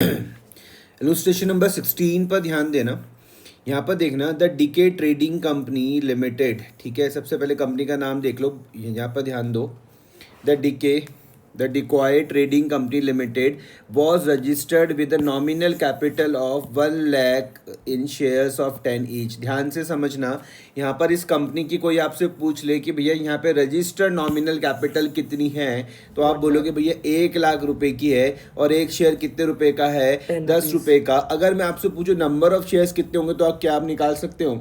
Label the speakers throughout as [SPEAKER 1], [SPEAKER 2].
[SPEAKER 1] Illustration number 16 पर ध्यान देना। यहाँ पर देखना the DK trading company limited, ठीक है। सबसे पहले कंपनी का नाम देख लो, यहाँ पर ध्यान दो। The decoy trading company limited was registered with a nominal capital of 1 lakh in shares of 10 each। ध्यान से समझना, यहाँ पर इस कंपनी की कोई आपसे पूछ ले कि भैया यहाँ पे रजिस्टर्ड नॉमिनल कैपिटल कितनी है, तो आप बोलोगे भैया 1 लाख रुपए की है, और एक शेयर कितने रुपए का है, 10 रुपए का। अगर मैं आपसे पूछूं नंबर ऑफ शेयर्स कितने होंगे, तो आप क्या आप निकाल सकते हो?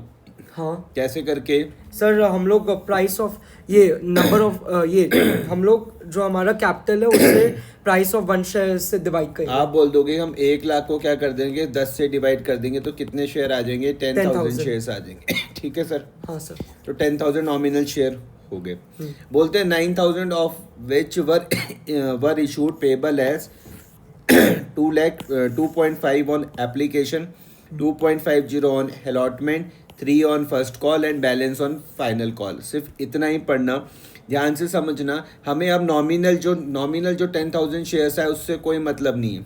[SPEAKER 2] हाँ
[SPEAKER 1] कैसे करके?
[SPEAKER 2] सर हम लोग प्राइस ऑफ ये नंबर ऑफ ये हम लोग जो हमारा कैपिटल है उससे प्राइस ऑफ 1 शेयर से डिवाइड करेंगे।
[SPEAKER 1] आप बोल दोगे हम 1 लाख को क्या कर देंगे, 10 से डिवाइड कर देंगे, तो कितने शेयर आ जाएंगे? 10,000 शेयर्स आ जाएंगे। ठीक है सर।
[SPEAKER 2] हाँ सर।
[SPEAKER 1] तो 10,000 नॉमिनल शेयर हो गए। बोलते हैं 9,000 of which were issued payable as 2.5 on application, 2.50 on allotment, 3 on first call and balance on final call. सिर्फ इतना ही पढ़ना, ध्यान से समझना। हमें अब नॉमिनल जो 10,000 शेयर्स है उससे कोई मतलब नहीं है,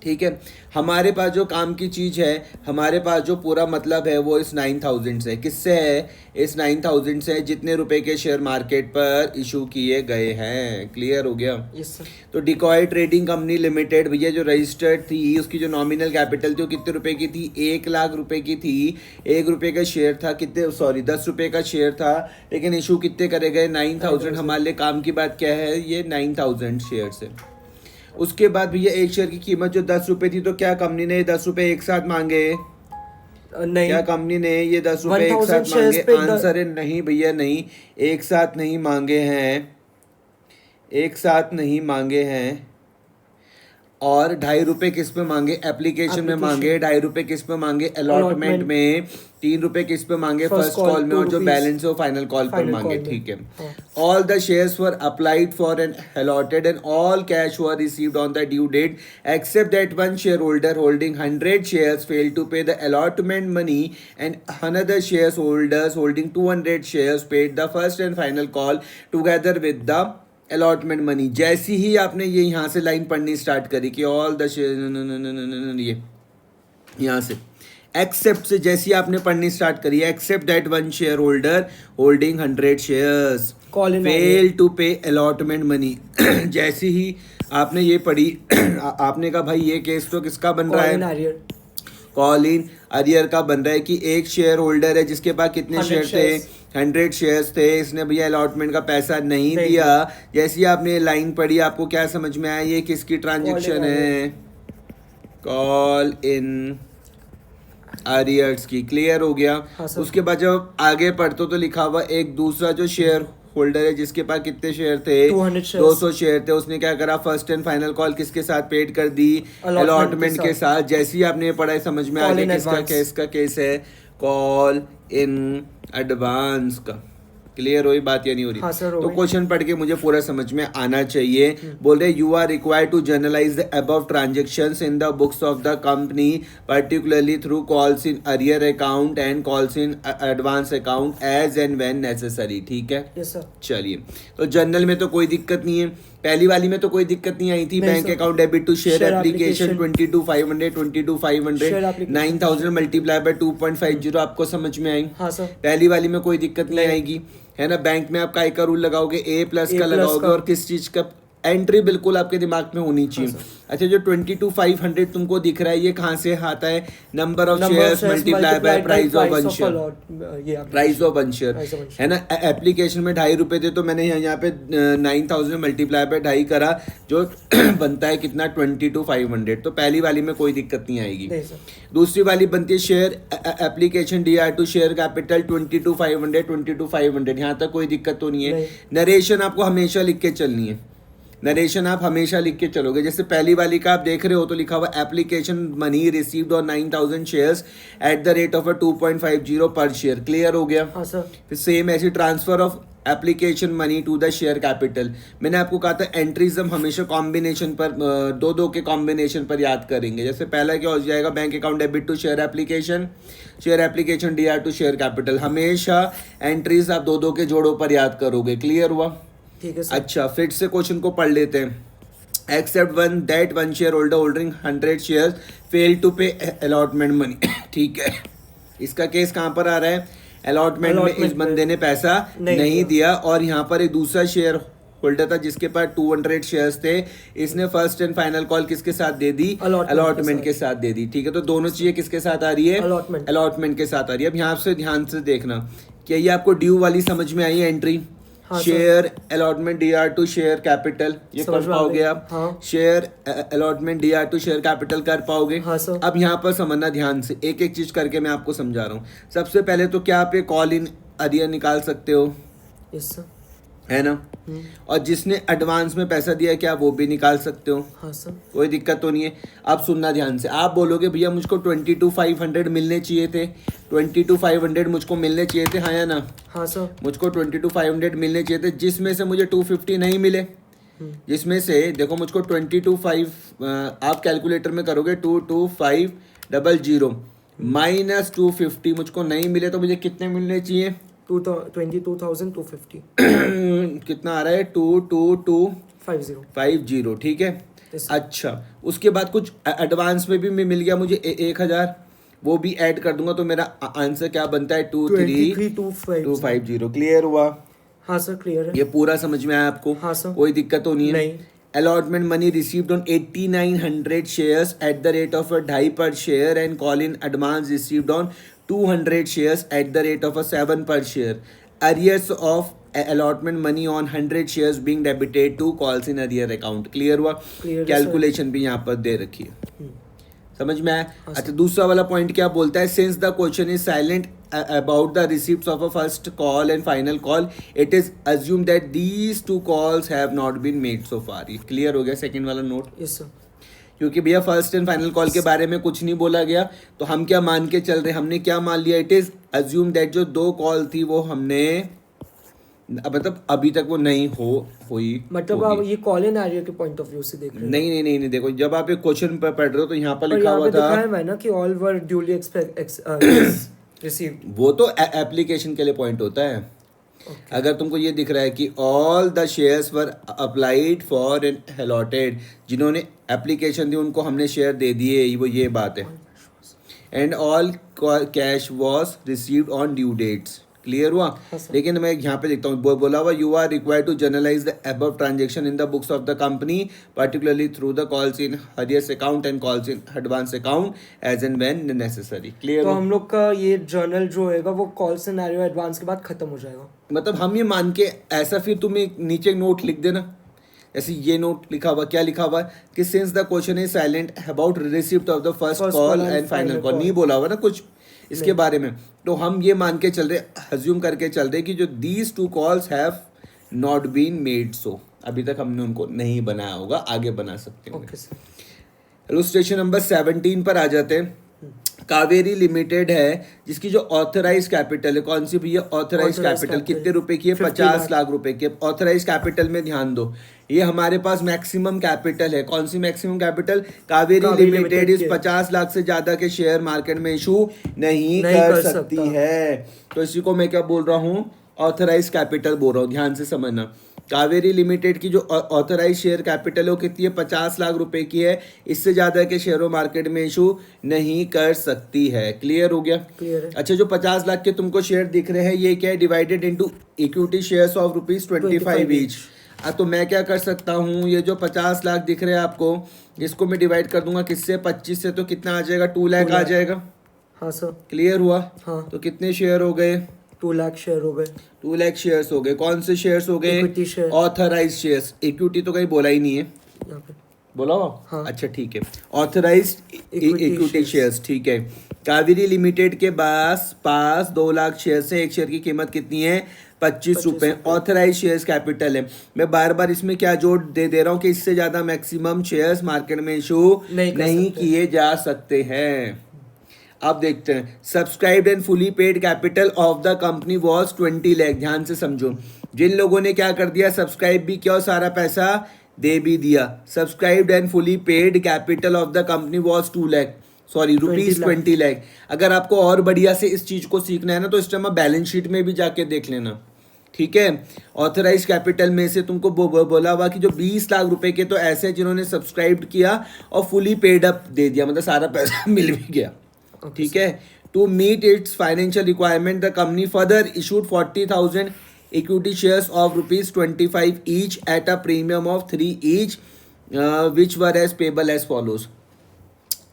[SPEAKER 1] ठीक है। हमारे पास जो काम की चीज़ है, हमारे पास जो पूरा मतलब है वो इस 9,000 से। किससे है? इस 9,000 से, जितने रुपए के शेयर मार्केट पर इशू किए गए हैं। क्लियर हो गया?
[SPEAKER 2] Yes sir.
[SPEAKER 1] तो डिकॉय ट्रेडिंग कंपनी लिमिटेड भैया जो रजिस्टर्ड थी, उसकी जो नॉमिनल कैपिटल थी वो कितने रुपए की थी? 1 लाख रुपए की थी। 1 रुपए का शेयर था, कितने, सॉरी 10 रुपए का शेयर था, लेकिन इशू कितने करे गए? 9,000। हमारे लिए काम की बात क्या है? ये 9,000 शेयर से। उसके बाद भैया एक शेयर की कीमत जो 10 रुपए थी, तो क्या कंपनी ने 10 रुपए एक साथ मांगे?
[SPEAKER 2] नहीं।
[SPEAKER 1] क्या कंपनी ने ये 10 रुपए एक साथ मांगे? आंसर है नहीं भैया, नहीं, एक साथ नहीं मांगे हैं, एक साथ नहीं मांगे हैं। और 2.5 रुपए किस पे मांगे? एप्लीकेशन में मांगे। 2.5 रुपए किस पे मांगे? अलॉटमेंट में। 3 रुपए किस पे मांगे? फर्स्ट कॉल में। और जो बैलेंस है वो फाइनल कॉल पर मांगे, ठीक है। All the shares were applied for and allotted and all cash were received on the due date except that one share holder holding 100 shares fail to pay the allotment money and another shares holders holding 200 shares paid the first and final call together with the allotment money. जैसी ही आपने ये यहाँ से line पढ़नी start करी कि all the share, ये यहाँ से एक्सेप्ट से जैसी आपने पढ़नी स्टार्ट करी, except that one share holder holding 100 shares fail to pay allotment money. जैसी ही आपने ये पढ़ी, आपने कहा भाई ये केस तो किसका बन रहा है? कॉल इन अरियर का बन रहा है कि एक शेयर होल्डर है जिसके पास कितने शेयर थे? 100 शेयर्स थे। इसने भैया अलॉटमेंट का पैसा नहीं दिया। जैसे ही आपने लाइन पढ़ी, आपको क्या समझ में आया? ये किसकी ट्रांजैक्शन है? कॉल इन अरियर्स की। क्लियर हो गया?
[SPEAKER 2] हाँ,
[SPEAKER 1] उसके बाद जब आगे पढ़ते तो लिखा हुआ एक दूसरा जो शेयर होल्डर है जिसके पास कितने शेयर थे? 200 शेयर थे। उसने क्या करा? फर्स्ट एंड फाइनल कॉल किसके साथ पेड कर दी? अलॉटमेंट के साथ। जैसे ही आपने पढ़ा समझ में आ गया किसका केस है? कॉल इन एडवांस का। क्लियर हुई बात या नहीं हो रही?
[SPEAKER 2] हाँ सर,
[SPEAKER 1] तो क्वेश्चन पढ़ के मुझे पूरा समझ में आना चाहिए। बोल रहे you are required to generalized the above transactions in the books of the company particularly through calls in arrear account and calls in advance account as and when necessary. ठीक है?
[SPEAKER 2] Yes sir.
[SPEAKER 1] चलिए, तो journal में तो कोई दिक्कत नहीं है। पहली वाली में तो कोई दिक्कत नहीं आई थी। Bank account debit to share application 22,500 22,500 9,000 multiply by 2.50 आपको समझ में आई?
[SPEAKER 2] हाँ सर।
[SPEAKER 1] पहली वाली में कोई दिक्कत नहीं आएगी, है ना। बैंक में आप काय का रूल लगाओगे? A+ का लगाओगे। और किस चीज का एंट्री बिल्कुल आपके दिमाग में होनी चाहिए। अच्छा, जो 22,500 तुमको दिख रहा है ये कहाँ से आता है? Number of shares multiply by price of one share, price of one share, है ना। एप्लीकेशन में 2.5 रुपए थे, तो मैंने यहाँ पे 9,000 मल्टीप्लाई बाय 2.5 करा, जो बनता है कितना? 22,500। तो पहली वाली में कोई दिक्कत नहीं आएगी। दूसरी वाली बनती है share application DR to share capital 22,500 22,500। यहाँ तक कोई दिक्कत तो नहीं है। नरेशन आपको हमेशा लिख के चलनी है। नरेशन आप हमेशा लिख के चलोगे। जैसे पहली वाली का आप देख रहे हो तो लिखा हुआ application money received on 9,000 shares at the rate of 2.50 पर शेयर। क्लियर हो गया?
[SPEAKER 2] हाँ सर।
[SPEAKER 1] फिर सेम ऐसी transfer of application money to the share capital. मैंने आपको कहा था एंट्रीज हम हमेशा कॉम्बिनेशन पर, दो के कॉम्बिनेशन पर याद करेंगे। जैसे पहला क्या हो जाएगा? Bank account debit to share application DR to share capital. हमेशा एंट्रीज आप दो के जोड़ों पर याद करोगे। क्लियर हुआ?
[SPEAKER 2] ठीक है सर।
[SPEAKER 1] अच्छा, फिर से क्वेश्चन को पढ़ लेते हैं। Except one share holder holding 100 share fail to pay allotment money. ठीक है, इसका केस कहाँ पर आ रहा है? अलॉटमेंट में इस बंदे ने पैसा नहीं दिया और यहाँ पर एक दूसरा शेयर होल्डर था जिसके पास 200 शेयर्स थे, इसने फर्स्ट एंड फाइनल कॉल किसके साथ दे दी? अलॉटमेंट के साथ दे दी। ठीक है, तो दोनों चीजें किसके साथ आ रही है? अलॉटमेंट के साथ आ रही है। अब यहाँ से ध्यान से देखना, क्या ये आपको ड्यू वाली समझ में आई है entry? Share allotment DR to share capital, ये कर पाओगे आप? Share allotment DR to share capital कर पाओगे? अब यहाँ पर समझना ध्यान से, एक एक चीज करके मैं आपको समझा रहा हूँ। सबसे पहले तो क्या आप ये कॉल इन अरियर निकाल सकते हो?
[SPEAKER 2] Yes sir.
[SPEAKER 1] है ना? और जिसने एडवांस में पैसा दिया क्या वो भी निकाल सकते हो?
[SPEAKER 2] हाँ सर।
[SPEAKER 1] कोई दिक्कत तो नहीं है। अब सुनना ध्यान से, आप बोलोगे भैया मुझको 22,500 मिलने चाहिए थे, 22,500 मुझको मिलने चाहिए थे, हाँ या ना?
[SPEAKER 2] हाँ सर।
[SPEAKER 1] मुझको 22,500 मिलने चाहिए थे, जिसमें से मुझे 250 नहीं मिले, जिसमें से देखो मुझको 22,500 आप कैलकुलेटर में करोगे 22,500 माइनस 250 मुझको नहीं मिले, तो मुझे कितने मिलने चाहिए?
[SPEAKER 2] 22,250
[SPEAKER 1] कितना आ रहा है? 22250। ठीक है, अच्छा उसके बाद कुछ एडवांस में भी मिल गया मुझे 1,000, वो भी ऐड कर दूंगा तो मेरा आंसर क्या बनता है? 23,250। क्लियर हुआ?
[SPEAKER 2] हाँ सर क्लियर है।
[SPEAKER 1] ये पूरा समझ में आया आपको?
[SPEAKER 2] हाँ सर।
[SPEAKER 1] कोई दिक्कत तो नहीं है?
[SPEAKER 2] नहीं।
[SPEAKER 1] Allotment money received on 8,900 shares at the rate of 2.5 per share and call in advance received on 200 shares at the rate of 7 per share. Arrears of allotment money on 100 shares being debited to calls in arrear account. Clear हुआ? Calculation भी यहाँ पर दे रखी है, समझ में आया? अच्छा दूसरा वाला पॉइंट क्या बोलता है? Since the question is silent about the receipts of a first call and final call, it is assumed that these two calls have not been made so far. ये क्लियर हो गया सेकंड वाला note?
[SPEAKER 2] Yes sir.
[SPEAKER 1] क्योंकि भैया first and final call के बारे में कुछ नहीं बोला गया, तो हम क्या मान के चल रहे? हमने क्या मान लिया? इट इज अज्यूम दैट जो दो कॉल थी वो हमने मतलब अभी तक वो नहीं हुई।
[SPEAKER 2] मतलब आप ये कॉल इन एरिया के पॉइंट ऑफ व्यू से देख रहे हैं?
[SPEAKER 1] नहीं देखो, जब आप एक क्वेश्चन पढ़ रहे हो तो यहाँ पर लिखा हुआ था
[SPEAKER 2] ना कि ऑल वर ड्यूली रिसीव्ड,
[SPEAKER 1] वो तो एप्लीकेशन के लिए पॉइंट होता है। अगर तुमको ये दिख रहा है कि all the shares were applied for and allotted, जिन्होंने एप्लीकेशन दी उनको हमने शेयर दे दिए, वो ये बात है। And all cash was received on due dates. Clear हुआ? लेकिन मैं यहाँ पे देखता हूँ बोला हुआ you are required to generalized the above transaction in the books of the company particularly through the calls in arrears account and calls in advance account as and when necessary. Clear?
[SPEAKER 2] तो हम लोग का ये journal जो होगा वो call scenario advance के बाद खत्म हो जाएगा।
[SPEAKER 1] मतलब हम ये मान के ऐसा, फिर तुम एक नीचे नोट लिख देना, ऐसे ये नोट लिखा हुआ, क्या लिखा हुआ कि since the question is silent about receipt of the first call and final call, नहीं बोला हुआ ना कुछ इसके बारे में, तो हम ये मान के चल रहे, अज्यूम करके चल रहे कि जो these two calls have not been made so, अभी तक हमने उनको नहीं बनाया होगा, आगे बना सकते हैं। इलस्ट्रेशन नंबर 17 पर आ जाते हैं। कावेरी लिमिटेड है जिसकी जो ऑथराइज कैपिटल है, कौन सी भैया? ऑथराइज कैपिटल कितने रुपए की है? 50 लाख रुपए की। ऑथराइज कैपिटल में ध्यान दो, ये हमारे पास मैक्सिमम कैपिटल है। कौन सी मैक्सिमम कैपिटल? कावेरी लिमिटेड इस 50 लाख से ज्यादा के शेयर मार्केट में इशू नहीं कर सकती है। तो इसी को मैं क्या बोल रहा हूँ? ऑथराइज कैपिटल बोल रहा हूँ, ध्यान से समझना। कावेरी लिमिटेड की जो ऑथराइज शेयर कैपिटल है वो कितनी है? 50 लाख रुपए की है। इससे ज्यादा के शेयरों मार्केट में इशू नहीं कर सकती है। क्लियर हो गया?
[SPEAKER 2] क्लियर है।
[SPEAKER 1] अच्छा, जो 50 लाख के तुमको शेयर दिख रहे हैं ये क्या है? Divided into equity shares of ₹25 each. तो मैं क्या कर सकता हूँ, ये जो 50 लाख दिख रहे हैं आपको, इसको मैं डिवाइड कर दूंगा किससे? 25 से, तो कितना आ जाएगा? 2 लाख आ जाएगा।
[SPEAKER 2] हाँ सर।
[SPEAKER 1] क्लियर हुआ?
[SPEAKER 2] हाँ।
[SPEAKER 1] तो कितने शेयर हो गए?
[SPEAKER 2] 2 लाख शेयर हो गए।
[SPEAKER 1] 2 लाख शेयर्स हो गए। कौन से शेयर्स हो गए? Authorise shares. इक्विटी तो कहीं बोला ही नहीं है, बोला हो? हाँ। अच्छा ठीक है, ऑथराइज इक्विटी शेयर्स। ठीक है, कावेरी लिमिटेड के पास 2 लाख शेयर से एक शेयर की कीमत कितनी है? 25 रुपए। ऑथराइज शेयर्स कैपिटल है। मैं बार बार इसमें क्या जोड़ दे रहा हूँ कि इससे ज्यादा मैक्सिमम शेयर्स मार्केट में इशू नहीं किए जा सकते हैं। अब देखते हैं, subscribed and fully paid capital of the company was 20 lakh. ध्यान से समझो, जिन लोगों ने क्या कर दिया, सब्सक्राइब भी किया और सारा पैसा दे भी दिया। Subscribed and fully paid capital of the company was 2 lakh, sorry rupees 20 lakh. अगर आपको और बढ़िया से इस चीज को सीखना है ना, तो इस टाइम आप बैलेंस शीट में भी जाके देख लेना। ठीक है। ऑथराइज कैपिटल में से तुमको बोला हुआ कि जो 20 लाख रुपए के तो ऐसे हैं जिन्होंने सब्सक्राइब किया और फुली पेड अप दे दिया, मतलब सारा पैसा मिल भी गया, ठीक है। To meet its financial requirement the company further issued 40,000 equity shares of ₹25 each at a premium of 3 each which were as payable as follows.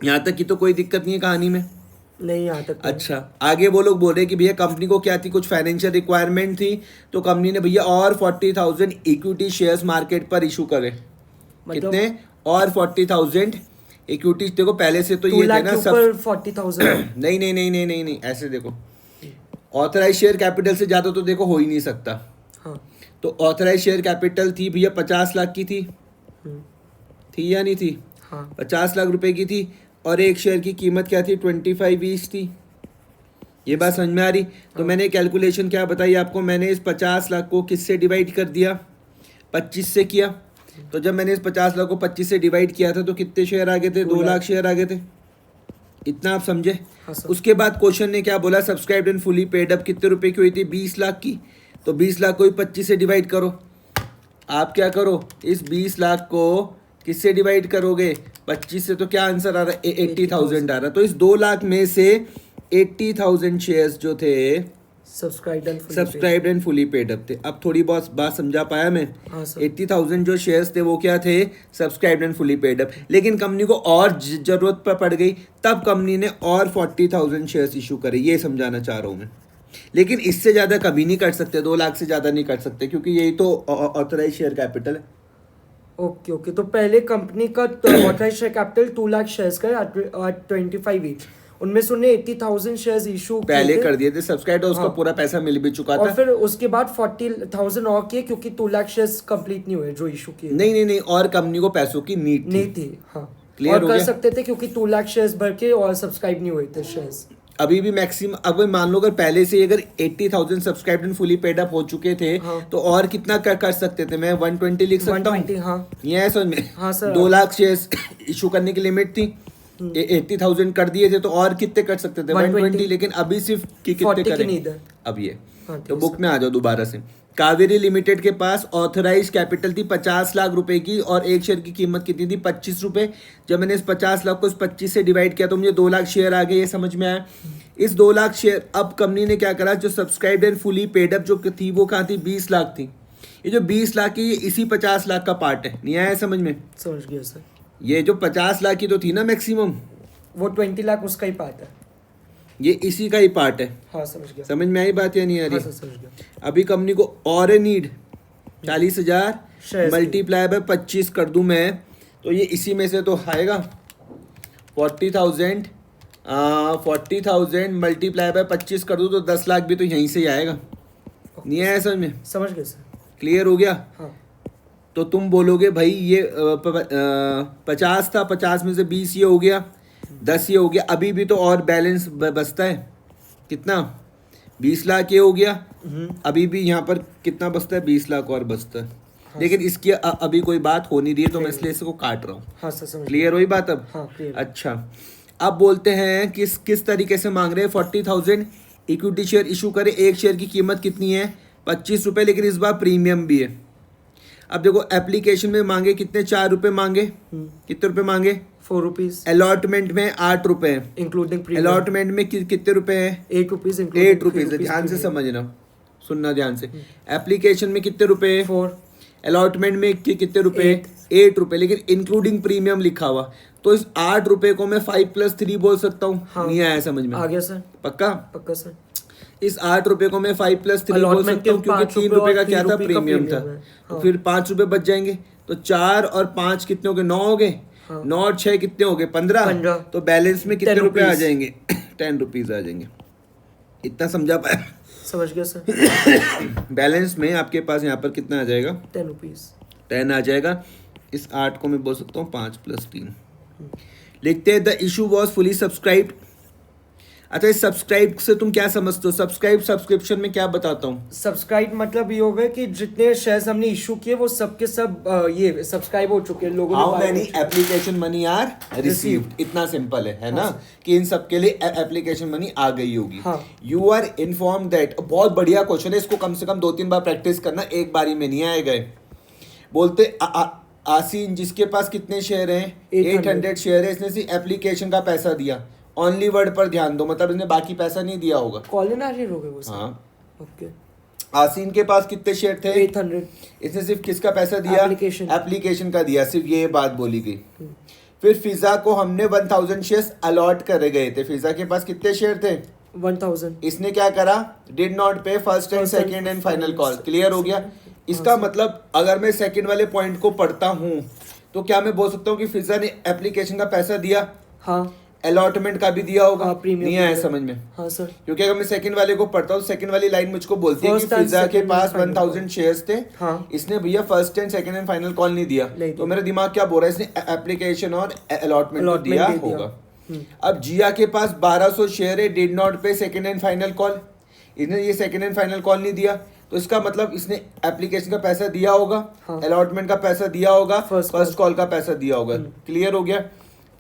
[SPEAKER 1] यहाँ तक की तो कोई दिक्कत नहीं है कहानी में,
[SPEAKER 2] नहीं यहाँ तक।
[SPEAKER 1] अच्छा, आगे वो लोग बोल रहे कि भैया कंपनी को क्या थी, कुछ फाइनेंशियल रिक्वायरमेंट थी तो कंपनी ने भैया और 40,000 इक्विटी शेयर्स मार्केट पर इशू करे। कितने? और 40,000 इक्विटी। देखो पहले से तो ये थे ना सब
[SPEAKER 2] 40,000
[SPEAKER 1] नहीं नहीं नहीं नहीं नहीं नहीं, ऐसे देखो ऑथराइज शेयर कैपिटल से ज़्यादा तो देखो हो ही नहीं सकता।
[SPEAKER 2] हाँ।
[SPEAKER 1] तो ऑथराइज शेयर कैपिटल थी भैया 50 लाख की थी या नहीं थी?
[SPEAKER 2] हाँ।
[SPEAKER 1] 50 लाख रुपए की थी और एक शेयर की कीमत क्या थी? 25 ईच थी। ये बात समझ में आ रही? तो मैंने कैलकुलेशन क्या बताई आपको, मैंने इस 50 लाख को किससे डिवाइड कर दिया? 25 से किया। तो जब मैंने इस 50 लाख को 25 से डिवाइड किया था तो कितने शेयर आ गए थे? 2 लाख शेयर आ गए थे। इतना आप समझे?
[SPEAKER 2] हाँ सर।
[SPEAKER 1] उसके बाद क्वेश्चन ने क्या बोला? Subscribed and fully paid up कितने रुपए की हुई थी? 20 लाख की। तो 20 लाख को 25 से डिवाइड करो। आप क्या करो, इस 20 लाख को किससे डिवाइड करोगे? 25 से। तो क्या आंसर आ रहा है? 80,000 आ रहा। तो इस 2 लाख में से 80,000 शेयर्स जो थे subscribed and fully paid up थे। अब थोड़ी बहुत बात समझा पाया मैं?
[SPEAKER 2] हाँ सर।
[SPEAKER 1] 80,000 जो शेयर्स थे वो क्या थे? Subscribed and fully paid up. लेकिन कंपनी को और जरूरत पड़ गई, तब कंपनी ने और 40,000 शेयर्स इशू करे। ये समझाना चाह रहा हूँ मैं। लेकिन इससे ज़्यादा कभी नहीं कर सकते, 2 लाख से ज़्यादा नहीं कर सकते, क्योंकि यही तो ऑथराइज शेयर कैपिटल है।
[SPEAKER 2] Okay okay. तो पहले कंपनी का authorise share capital 2 lakh shares का 25 ईच, उनमें से उन्हें 80,000 शेयर्स इशू
[SPEAKER 1] पहले कर दिए थे सब्सक्राइब, उसका पूरा पैसा मिल भी चुका था।
[SPEAKER 2] और फिर उसके बाद 40,000 और किए, क्योंकि 2 लाख शेयर्स कंप्लीट नहीं हुए जो इशू किए।
[SPEAKER 1] नहीं, और कंपनी को पैसों की नीड
[SPEAKER 2] नहीं थी। हाँ,
[SPEAKER 1] क्लियर
[SPEAKER 2] और
[SPEAKER 1] हो
[SPEAKER 2] कर
[SPEAKER 1] गया?
[SPEAKER 2] सकते थे क्योंकि 2 लाख शेयर्स भर के और सब्सक्राइब नहीं हुए थे शेयर्स।
[SPEAKER 1] अभी भी मैक्सिमम, अब मान लो अगर पहले से अगर 80,000 subscribed and fully paid up हो चुके थे,
[SPEAKER 2] हाँ।
[SPEAKER 1] तो और कितना कर सकते थे? मैं 120 लिख सकता हूँ।
[SPEAKER 2] 120, हाँ।
[SPEAKER 1] ये है समझ में?
[SPEAKER 2] हाँ सर।
[SPEAKER 1] 2 लाख शेयर्स इशू करने की लिमिट थी, 80,000 कर दिए थे, तो और कितने कर सकते थे? 120। लेकिन अभी सिर्फ कितने करें? अब ये तो बुक में आ जाओ दोबारा से। कावेरी लिमिटेड के पास ऑथराइज कैपिटल थी 50 लाख रुपए की और एक शेयर की कीमत कितनी थी? 25 रुपए। जब मैंने इस 50 लाख को इस 25 से डिवाइड किया तो मुझे 2 लाख शेयर आ गए। ये समझ में आया? इस 2 लाख शेयर, अब कंपनी ने क्या करा, जो subscribed and fully paid up जो थी वो कहाँ थी? 20 लाख थी। ये जो 20 लाख की, ये इसी 50 लाख का पार्ट है। नहीं आया समझ में?
[SPEAKER 2] समझ गया सर।
[SPEAKER 1] ये जो 50 लाख की तो थी ना मैक्सिमम,
[SPEAKER 2] वो 20 लाख उसका ही पार्ट है।
[SPEAKER 1] ये इसी का ही पार्ट है।
[SPEAKER 2] हाँ समझ गया।
[SPEAKER 1] समझ में आई बात या नहीं आ रही?
[SPEAKER 2] हाँ, समझ गया।
[SPEAKER 1] अभी कंपनी को और नीड 40,000 मल्टीप्लाई बाय 25 कर दूं मैं, तो ये इसी में से तो आएगा 40,000 मल्टीप्लाई बाय 25 कर दूं तो 10 लाख भी तो यहीं से ही आएगा। नहीं आया समझ में?
[SPEAKER 2] समझ गया सर।
[SPEAKER 1] क्लियर हो गया?
[SPEAKER 2] हाँ।
[SPEAKER 1] तो तुम बोलोगे भाई ये 50 था, 50 में से 20 ये हो गया, 10 ये हो गया, अभी भी तो और बैलेंस बचता है। कितना? 20 लाख ये हो गया, अभी भी यहाँ पर कितना बचता है? 20 लाख और बचता है। हाँ, लेकिन इसकी अभी कोई बात हो नहीं रही है, तो मैं इसलिए इसको काट रहा हूँ।
[SPEAKER 2] हाँ सर, समझ
[SPEAKER 1] क्लियर हुई बात अब?
[SPEAKER 2] हाँ, क्लियर।
[SPEAKER 1] अच्छा, अब बोलते हैं किस तरीके से मांग रहे हैं। 40,000 इक्विटी शेयर इशू करे, एक शेयर की कीमत कितनी है? 25 रुपये, लेकिन इस बार प्रीमियम भी है। अब देखो एप्लीकेशन में मांगे कितने? 4 रुपये मांगे। कितने रुपए मांगे?
[SPEAKER 2] 4 रुपीज।
[SPEAKER 1] अलॉटमेंट में 8 रुपए हैं,
[SPEAKER 2] इंक्लूडिंग
[SPEAKER 1] अलॉटमेंट में कितने रुपए हैं?
[SPEAKER 2] 8 रुपीज।
[SPEAKER 1] 8 रुपीज। ध्यान से समझना, सुनना ध्यान से। एप्लीकेशन में कितने रुपए?
[SPEAKER 2] 4।
[SPEAKER 1] अलॉटमेंट में कितने रुपए? 8 रुपए, लेकिन इंक्लूडिंग प्रीमियम लिखा हुआ। तो इस 8 रुपए को मैं 5+3 बोल सकता हूँ।
[SPEAKER 2] हाँ।
[SPEAKER 1] नहीं आया समझ में?
[SPEAKER 2] आ गया सर।
[SPEAKER 1] पक्का?
[SPEAKER 2] पक्का सर।
[SPEAKER 1] इस 8 रुपए को मैं 5+3 बोल सकता हूँ, क्योंकि 3 रुपए का क्या था? प्रीमियम था। तो फिर 5 रुपए बच जाएंगे। तो 4 और 5 कितने हो गए? 9 हो गए। 9 और 6 कितने हो गए? 15। तो बैलेंस में कितने रुपए आ जाएंगे? 10 रुपीज आ जाएंगे। इतना समझा पाया?
[SPEAKER 2] समझ गया सर।
[SPEAKER 1] बैलेंस में आपके पास यहाँ पर कितना आ जाएगा?
[SPEAKER 2] 10 रुपीज।
[SPEAKER 1] 10 आ जाएगा। इस 8 को मैं बोल सकता हूँ 5+3। लिखते हैं the issue was fully subscribed. अच्छा, इस सब्सक्राइब से तुम क्या समझते हो? सब्सक्रिप्शन में क्या बताता हूँ?
[SPEAKER 2] सब्सक्राइब मतलब ये होगा कि जितने शेयर्स हमने इशू किए वो सबके सब ये सब्सक्राइब हो चुके हैं, लोगों ने
[SPEAKER 1] हाउ
[SPEAKER 2] buy
[SPEAKER 1] मैनी
[SPEAKER 2] हो चुके हैं।
[SPEAKER 1] एप्लीकेशन मनी आर रिसीव्ड, इतना सिंपल है ना, कि इन सब के लिए एप्लीकेशन मनी आ गई होगी।
[SPEAKER 2] हाँ।
[SPEAKER 1] यू आर इन्फॉर्म दैट, बहुत बढ़िया क्वेश्चन है, इसको कम से कम 2-3 बार प्रैक्टिस करना, एक बारी में नहीं आएगा। बोलते आसीन जिसके पास कितने शेयर हैं? 800 शेयर है, इसने सिर्फ एप्लीकेशन का पैसा दिया। ओनली वर्ड पर ध्यान दो, मतलब इसने बाकी पैसा नहीं दिया होगा।
[SPEAKER 2] कॉलिन आर्यर हो गए वो सब।
[SPEAKER 1] हाँ।
[SPEAKER 2] ओके।
[SPEAKER 1] आसीन के पास कितने शेयर थे?
[SPEAKER 2] 800।
[SPEAKER 1] इसने सिर्फ किसका पैसा दिया? एप्लीकेशन का दिया, सिर्फ ये बात बोली गई। फिर फिजा को हमने 1000 शेयर्स अलॉट करे गए थे। फिजा के पास कितने शेयर थे?
[SPEAKER 2] 1000।
[SPEAKER 1] इसने क्या करा? डिड नॉट पे first and second and final call. Clear हो गया? इसका मतलब अगर मैं सेकंड वाले पॉइंट को पढ़ता हूं तो क्या मैं बोल सकता हूं कि फिजा ने एप्लीकेशन का पैसा दिया?
[SPEAKER 2] हाँ।
[SPEAKER 1] अलॉटमेंट का भी दिया होगा।
[SPEAKER 2] हाँ, प्रीमियम
[SPEAKER 1] नहीं आया समझ में?
[SPEAKER 2] हाँ सर।
[SPEAKER 1] क्योंकि अगर मैं सेकंड वाले को पढ़ता हूँ, सेकंड वाली लाइन मुझको बोलती है कि फिजा के पास 1000 शेयर्स थे।
[SPEAKER 2] हाँ।
[SPEAKER 1] इसने भैया first and second and final call नहीं दिया, तो मेरा दिमाग क्या बोल रहा है? इसने एप्लीकेशन और अलॉटमेंट दिया होगा। अब जिया के पास 1200 शेयर है, डिड नॉट पे सेकंड एंड फाइनल कॉल। इसने ये सेकंड एंड फाइनल कॉल नहीं दिया, तो इसका मतलब इसने एप्लीकेशन का पैसा दिया होगा, अलॉटमेंट का पैसा दिया होगा, फर्स्ट कॉल का पैसा दिया होगा। क्लियर हो गया?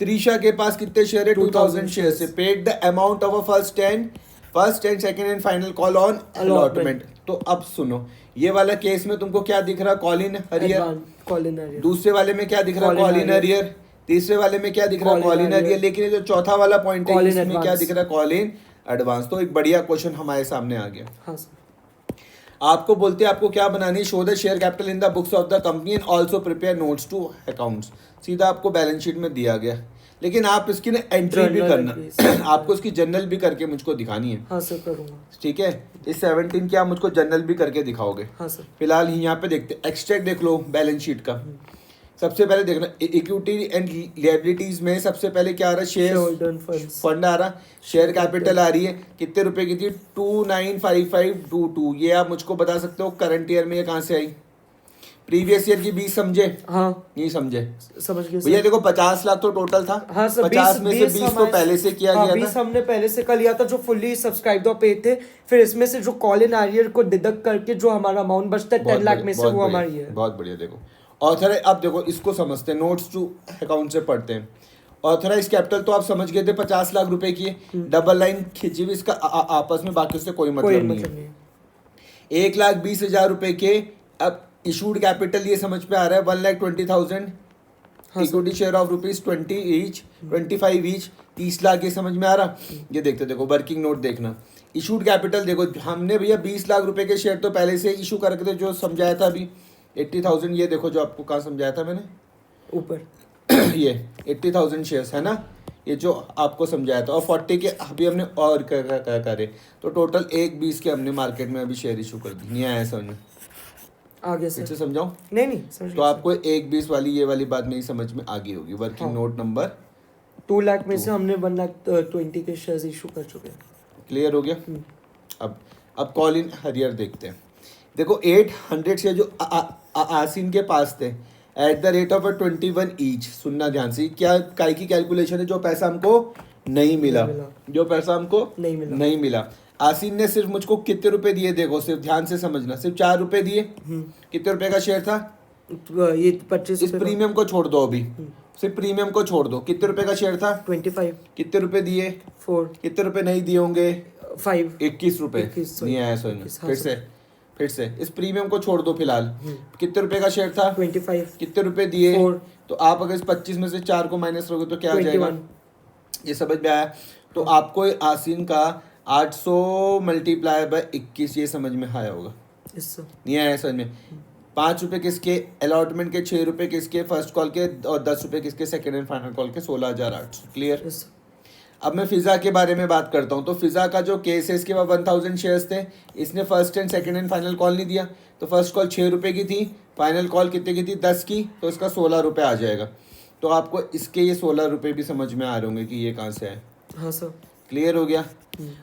[SPEAKER 1] त्रिशा के पास कितने शेयर है? 2000 शेयर से paid the amount of a first and second and final call on allotment. तो अब सुनो, ये वाला केस में तुमको क्या दिख रहा? कॉलिन हरियर। दूसरे वाले में क्या दिख रहा? कॉलिन हरियर। तीसरे वाले में क्या दिख रहा? कॉलिन हरियर। लेकिन ये जो चौथा वाला पॉइंट है, इसमें क्या दिख रहा? Colin advance. तो एक बढ़िया क्वेश्चन हमारे सामने आ गया।
[SPEAKER 2] हाँ सर।
[SPEAKER 1] आपको बोलते हैं आपको क्या बनानी है? Show the share capital in the books of the company and also prepare notes to accounts. सीधा आपको बैलेंस शीट में दिया गया, लेकिन आप इसकी ना एंट्री भी करना आपको इसकी जर्नल भी करके मुझको दिखानी है।
[SPEAKER 2] हाँ सर, करूँगा।
[SPEAKER 1] ठीक है, इस 17 की आप मुझको जर्नल भी करके दिखाओगे।
[SPEAKER 2] हाँ सर।
[SPEAKER 1] फिलहाल यहाँ पे देखते एक्सट्रैक्ट देख लो बैलेंस शीट का। सबसे पहले देखना इक्विटी एंड लायबिलिटीज में सबसे पहले क्या आ रहा है? शेयर फंड आ रहा, शेयर कैपिटल आ रही है, कितने रुपए की थी? 295522। ये आप मुझको बता सकते हो करंट ईयर में ये कहाँ से आई? प्रीवियस ईयर की 20 समझे?
[SPEAKER 2] हाँ।
[SPEAKER 1] नहीं समझे?
[SPEAKER 2] समझ गए
[SPEAKER 1] भैया देखो 50 लाख तो टोटल था।
[SPEAKER 2] हाँ सर,
[SPEAKER 1] 50 में से 20 तो पहले से किया गया
[SPEAKER 2] 20 हमने पहले से कर लिया था, जो फुल्ली सब्सक्राइब पे थे। फिर इसमें से जो कॉलिन आर्यर को डिडक्ट करके जो हमारा अमाउंट बचता है 10 लाख में से, वो हमारी है।
[SPEAKER 1] बहुत बढ़िया। देखो ऑथर, अब देखो इसको समझते हैं, नोट्स टू अकाउंट से पढ़ते हैं। ऑथराइज कैपिटल तो आप समझ गए थे 50 लाख रुपए की है। डबल लाइन खींची हुई, इसका आपस में बाकी से कोई मतलब नहीं है। 1,20,000 रुपए के। अब इशूड कैपिटल ये समझ पे आ रहा है 1,20,000। Equity share of ₹20 each, 25 each, 30 lakh, ये समझ में आ रहा? ये देखते देखो वर्किंग नोट देखना। इशूड कैपिटल देखो, हमने भैया 20 लाख रुपए के शेयर तो पहले से इशू करके थे, जो समझाया था अभी 80,000। ये देखो जो आपको कहाँ समझाया था मैंने,
[SPEAKER 2] ऊपर
[SPEAKER 1] ये 80,000 शेयर्स है ना, ये जो आपको समझाया था। और 40 के अभी हमने और करे, तो टोटल 1,20 के हमने मार्केट में अभी शेयर इशू कर दी। नहीं आया समझ में?
[SPEAKER 2] आगे सर
[SPEAKER 1] से समझाऊं?
[SPEAKER 2] नहीं समझ।
[SPEAKER 1] तो आपको 1,20 वाली ये वाली बात नहीं समझ में आ गई होगी। वर्किंग नोट नंबर
[SPEAKER 2] 2 लाख में से हमने 1,20,000 के शेयर्स इशू कर चुके हैं।
[SPEAKER 1] क्लियर हो गया? अब कॉलिन हरियर देखते हैं। देखो 800 शेयर जो आसिन के पास थे at the rate of 21 each. सुनना ध्यान से, क्या काय की कैलकुलेशन है? जो पैसा हमको नहीं मिला, जो पैसा हमको नहीं मिला। आसिन ने सिर्फ मुझको कितने रुपए दिए? देखो सिर्फ ध्यान से समझना, सिर्फ 4 रुपए दिए। कितने रुपए का शेयर था?
[SPEAKER 2] ये 25।
[SPEAKER 1] इस प्रीमियम को छोड़ दो, अभी सिर्फ प्रीमियम को छोड़ दो। कितने रुपए का शेयर था?
[SPEAKER 2] 25।
[SPEAKER 1] कितने रुपए दिए?
[SPEAKER 2] 4।
[SPEAKER 1] कितने रुपए नहीं दिए होंगे?
[SPEAKER 2] 5।
[SPEAKER 1] 21 रुपए। नहीं आया समझ में? फिर से इस प्रीमियम को छोड़ दो फिलहाल। कितने रुपए का शेयर था?
[SPEAKER 2] 25।
[SPEAKER 1] कितने रुपए दिए?
[SPEAKER 2] 4।
[SPEAKER 1] तो आप अगर इस 25 में से 4 को माइनस करोगे तो क्या आ जाएगा? ये समझ में आया? तो आपको आसिन का 800 मल्टीप्लाई बाय 21, ये समझ में आया होगा? नहीं आया समझ में? 5 रुपए किसके? अलॉटमेंट के, 6 रुपए किसके? फर्स्ट कॉल के, और 10 रुपए किसके? सेकंड एंड फाइनल कॉल के। 16,800। क्लियर? अब मैं फिजा के बारे में बात करता हूँ। तो फिजा का जो केस है, इसके बाद 1000 शेयर्स थे, इसने first and second and final call नहीं दिया, तो फर्स्ट कॉल 6 रुपए की थी, फाइनल कॉल कितने की थी? 10 की, तो इसका 16 रुपए आ जाएगा। तो आपको इसके ये 16 रुपए भी समझ में आ रहे होंगे कि ये कहाँ से आए।
[SPEAKER 2] हाँ सर।
[SPEAKER 1] क्लियर हो गया?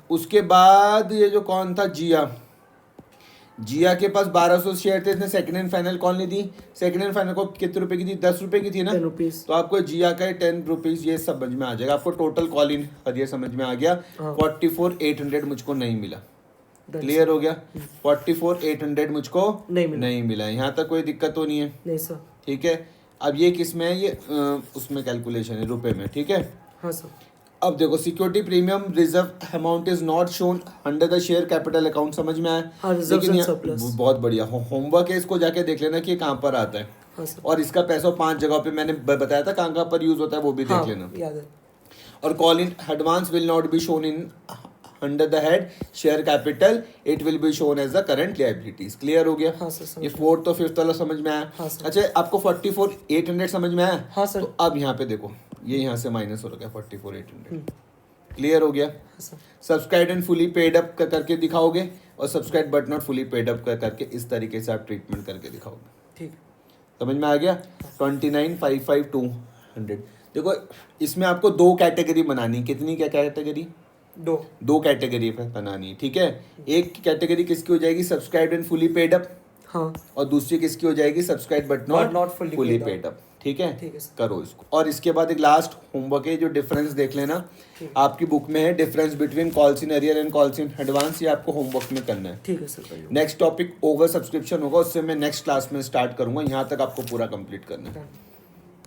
[SPEAKER 1] उसके बाद ये जो कौन था? जिया। जिया के पास 1200 शेयर थे, इसने सेकंड हैंड फाइनल कॉल नहीं दी। सेकंड हैंड फाइनल कॉल कितने रुपए की थी? 10 रुपए की थी ना।
[SPEAKER 2] 10 रुपीज।
[SPEAKER 1] तो आपको जिया का 10 रुपीज ये समझ में आ जाएगा। आपको टोटल कॉल इन ये समझ में आ गया। 44,800 मुझको नहीं मिला। क्लियर हो गया? 44,800 मुझको नहीं मिला। यहाँ तक कोई दिक्कत तो नहीं है?
[SPEAKER 2] नहीं सर।
[SPEAKER 1] ठीक है, अब ये किस में है? ये उसमें कैलकुलेशन है रुपए में। ठीक है,
[SPEAKER 2] हाँ सर।
[SPEAKER 1] अब देखो security premium reserve amount is not shown under the share capital account, समझ में आया?
[SPEAKER 2] हाँ,
[SPEAKER 1] लेकिन बहुत बढ़िया होमवर्क है, इसको जाके देख लेना कि कहाँ पर आता है।
[SPEAKER 2] हाँ सर।
[SPEAKER 1] और इसका पैसा 5 जगह पे मैंने बताया था कहाँ कहाँ पर यूज होता है, वो भी देख लेना।
[SPEAKER 2] याद है। और
[SPEAKER 1] call in advance will not be shown in under the head share capital, it will be shown as the current liabilities. Clear हो गया?
[SPEAKER 2] हाँ सर।
[SPEAKER 1] ये 4th और 5th वाला समझ में आया?
[SPEAKER 2] हाँ सर।
[SPEAKER 1] अच्छा, आपको 44,800 समझ में आया?
[SPEAKER 2] हाँ सर।
[SPEAKER 1] तो अब यहाँ पे देखो, ये यहाँ से माइनस हो रहा है 44,800। क्लियर हो गया? Subscribe and fully paid up करके दिखाओगे, और subscribe but not fully paid up करके इस तरीके से आप ट्रीटमेंट करके दिखाओगे।
[SPEAKER 2] ठीक,
[SPEAKER 1] समझ में आ गया? 29,55200। देखो इसमें आपको 2 कैटेगरी बनानी। कितनी क्या कैटेगरी? 2 कैटेगरी बनानी। ठीक है, एक कैटेगरी किसकी हो जाएगी? Subscribe and fully paid up.
[SPEAKER 2] हाँ।
[SPEAKER 1] और दूसरी किसकी हो जाएगी? Subscribe but not fully paid up. ठीक है, करो इसको। और इसके बाद एक लास्ट होमवर्क है, जो डिफरेंस देख लेना। आपकी बुक में है difference between calls in arrear and calls in advance, ये आपको होमवर्क में करना है।
[SPEAKER 2] ठीक है sir.
[SPEAKER 1] Next topic over subscription होगा, उससे मैं नेक्स्ट क्लास में स्टार्ट करूंगा। यहाँ तक आपको पूरा कंप्लीट करना है।